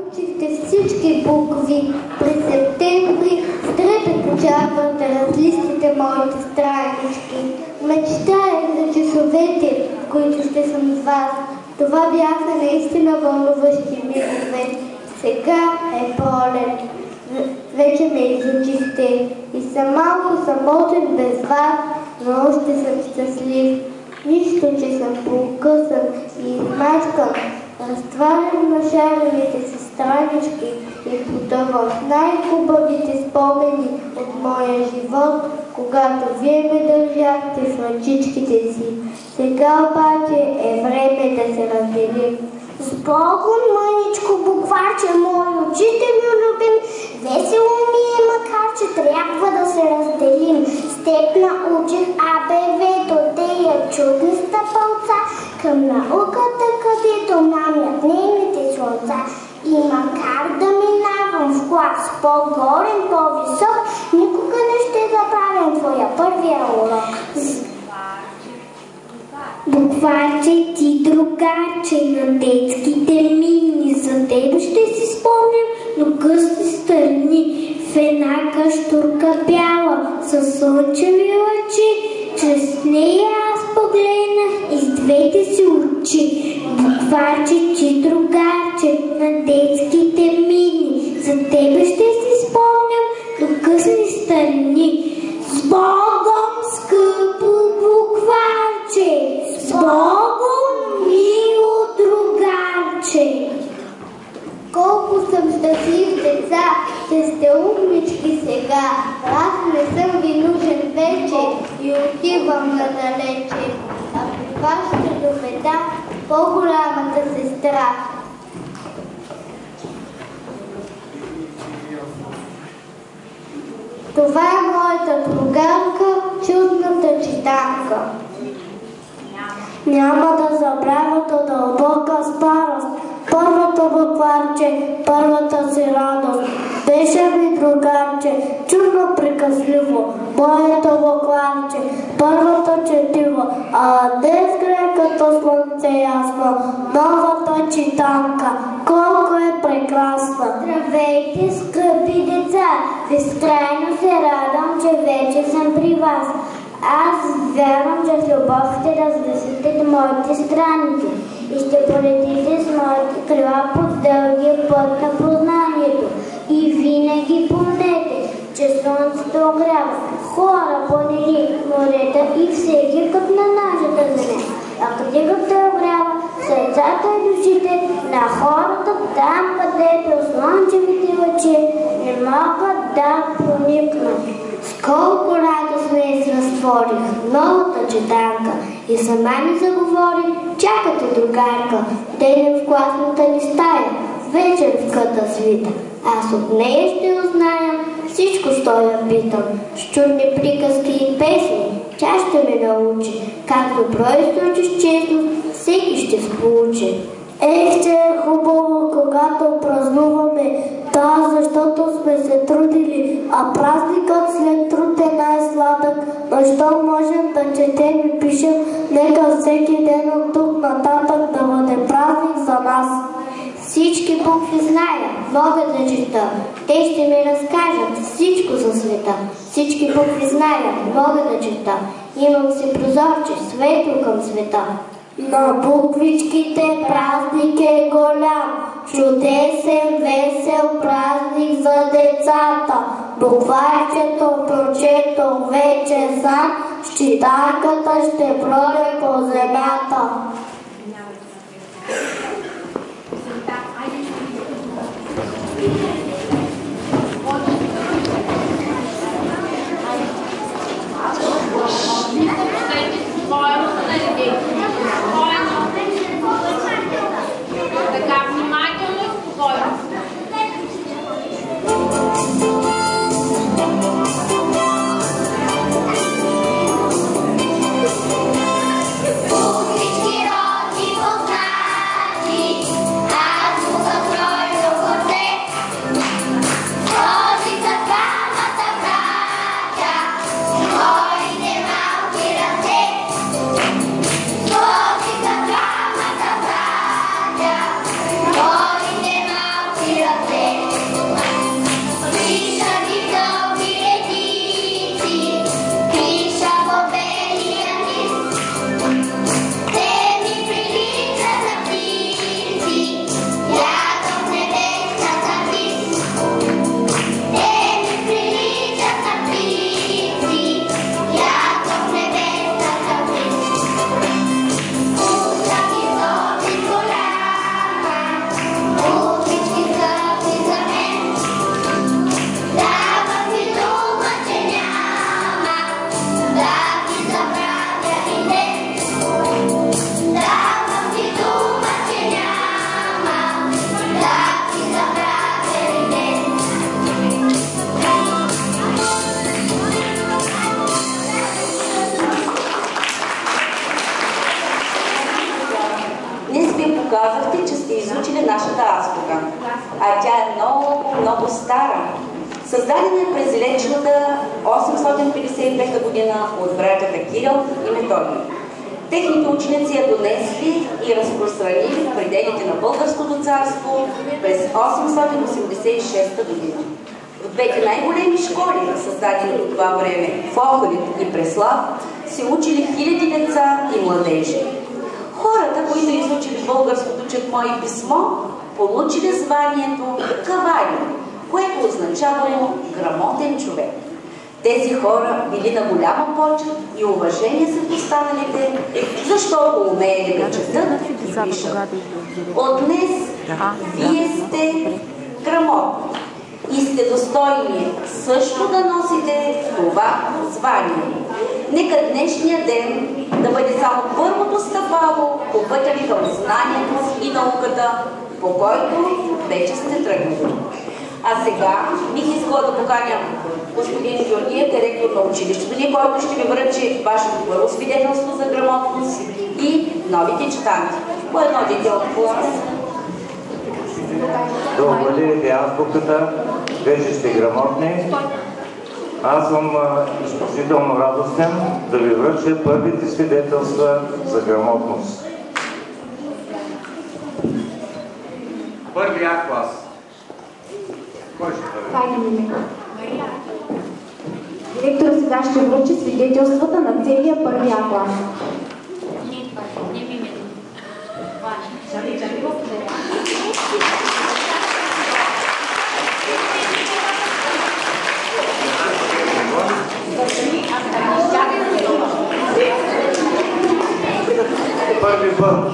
научихте всички букви. През септември с трепет очаквам да разлистите моите странички. Мечтаех за часовете, в които ще съм с вас. Това бяха наистина вълнуващи мигове. Сега е пролет. Вече ме изучихте и съм малко самотен без вас, но още съм щастлив. Нищо, че съм покъсан и измачкан. Разтварям на шарените си странички и потъвам в най-хубавите спомени от моя живот, когато вие ме държахте в ръчичките си. Сега обаче е време да се разделим. С Богом, мъничко букварче, мой учител любим, весело ми е, макар че трябва да се разделим. С теб научих АБВ-то, тея чудни стъпалца, към науката, където намят нейните слънца. И макар да минавам в клас по-горен, по-висок, никога не ще забравям твоя първия урок. Букварче ти, другарче, на детските мини, за теб ще си спомням до късни страни, в една каштурка бяла, със слънчеви лъчи, чрез нея аз погледнах из двете си очи. Букварче ти, другарче, на детските мини, за тебе ще си спомням до късни страни. С Богом, скъпо букварче! С Богом, мило другарче! Колко съм щастлив, деца, че сте умнички сега. Аз не съм ви нужен вече и отивам надалече. А при вас ще доведа по-голямата сестра. Това е моята другарка, чудната читанка. Няма да забравя до дълбока старост първото букварче, първата си радост. Беше ми другарче, чудно приказливо, моето букварче, първото четиво, а днес грее като слънце ясно, новата читанка, колко е прекрасна. Здравейте, скъпи деца! Безкрайно се радвам, че вече съм при вас. Аз вярвам, че с любов ще развесите моите страници и ще полетите с моите крила по дългия път на познанието. И винаги помнете, че слънцето огрява хора, планини, морета и всеки път на нашата земя. А книгата огрява сърцата и душите на хората там, където слънчевите лъчи не могат да проникнат. С колко радостно я се разтворих новата четанка и сама ми заговори: чакате, другарка, денем в класната ни стая, вечер в къта свита. Аз от нея ще узная всичко, що я питам, с чудни приказки и песни. Тя ще ме научи как добро изключиш честност, всеки ще сполучи. Ще е хубаво, когато празнуваме, да, защото сме се трудили, а празникът след труд е най-сладък, но що можем да четем и пишем, нека всеки ден от тук нататък да бъде празник за нас. Всички букви зная, мога да чета, те ще ми разкажат всичко за света. Всички букви зная, мога да чета, имам си прозорче, светло към света. На буквичките празник е голям, чудесен, весел празник за децата. Букварчето прочето вече сам, с читанката ще броя по земята. Така, внимателно, спокойно. Азбука, брой, много стара. Създадена е през далечната 855 година от братята Кирил и Методий. Техните ученици я донесли и разпространили в пределите на Българското царство през 886 година. В двете най-големи школи, създадени по това време, в Охрид и Преслав, се учили хиляди деца и младежи. Хората, които изучили българското четмо и писмо, получили званието кавали, което означавало грамотен човек. Тези хора били на голяма почет и уважение сред останалите, защото умеели да четат и пишат. От днес вие сте грамотни и сте достойни също да носите това звание. Нека днешния ден да бъде само първото стъпало по пътя ви към знанието и науката, по който вече сте тръгнали. А сега бих искала да поканя господин Георгиев, директор на училището ни, който ще ви връчи вашето първо свидетелство за грамотност и новите читанки. По едно дете от клас. Да овладеете азбуката, вече сте грамотни. Аз съм изключително радостен да ви връча първите свидетелства за грамотност. Първи А клас. Кой ще бъде? Директор сега ще връчи свидетелствата на целия първи А клас. Първи Б.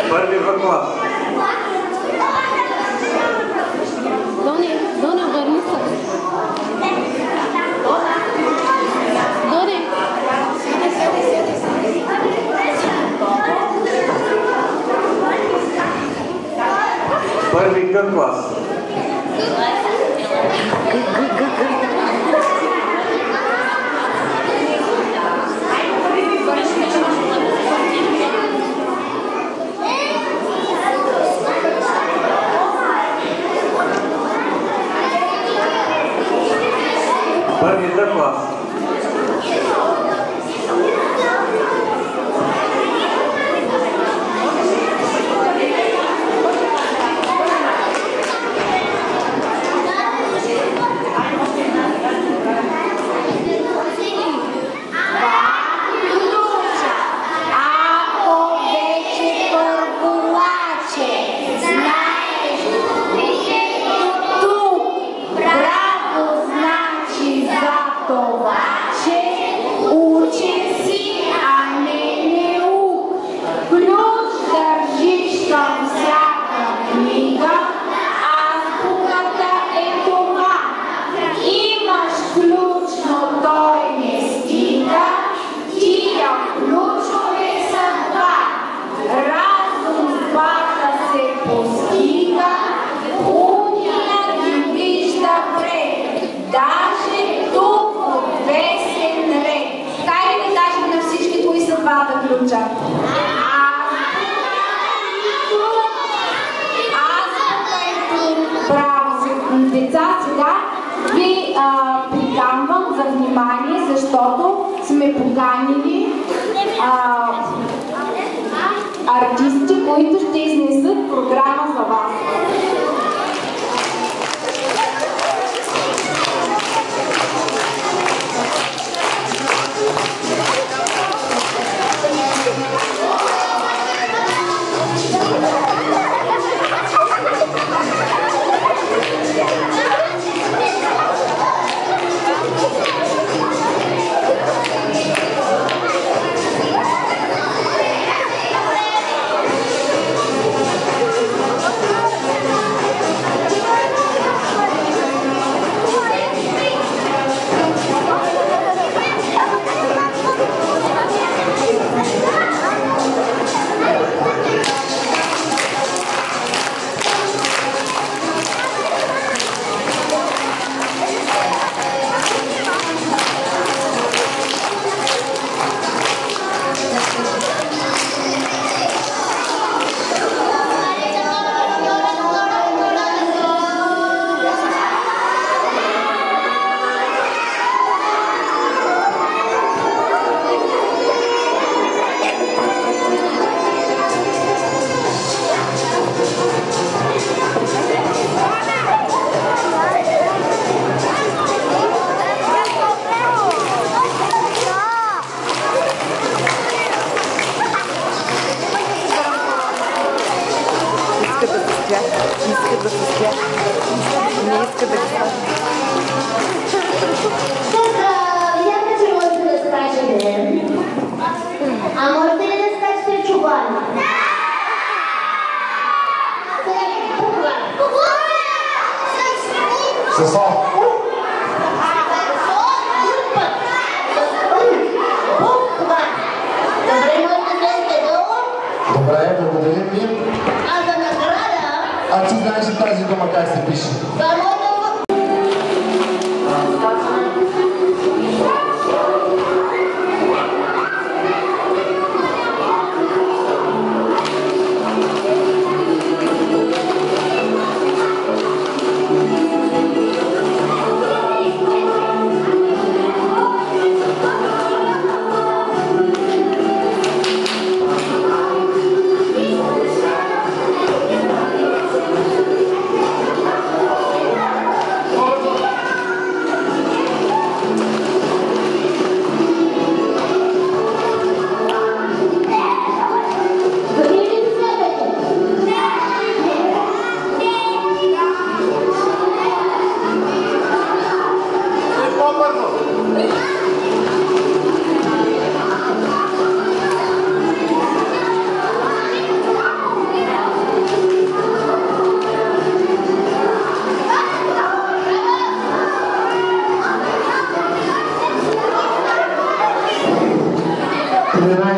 Първи В клас. Доне, върни се. Доне. Първи Г клас. Първи Д клас. Деца, сега ви приканвам за внимание, защото сме поканили артисти, които ще изнесат програма за вас. Видяхте, че можете да скачете. А можете ли да скачете чубани? Сесо. Добре, благодарим ви. А за награда... А ти знаеш ли тази дума как се пише? Добре.